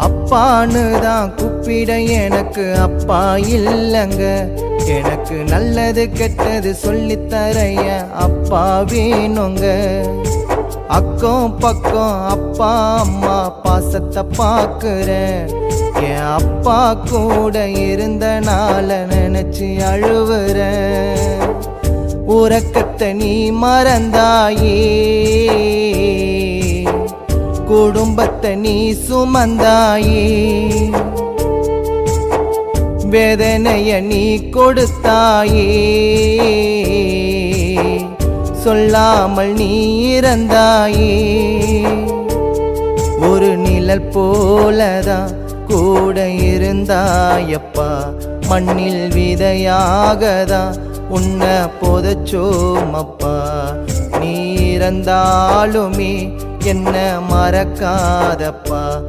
அப்பான்னு தான் கூப்பிட எனக்கு அப்பா இல்லங்க. எனக்கு நல்லது கெட்டது சொல்லித்தரைய அப்பா வேணுங்க. அக்கம் பக்கம் அப்பா அம்மா பாசத்தை பார்க்கிறேன். என் அப்பா கூட இருந்தனால நினைச்சு அழுவுறேன். உறக்கத்தை நீ மறந்தாயே, குடும்பத்தை நீ சுமந்தாயே, வேதனைய நீ கொடுத்தாயே, சொல்லாமல் நீ இறந்தாயே. ஒரு நிழல் போலதான் கூட இருந்தாயப்பா, மண்ணில் விதையாகதான் உன்னை புதைச்சோமப்பா. நீ இறந்தாலுமே என்ன மறக்காதப்பா.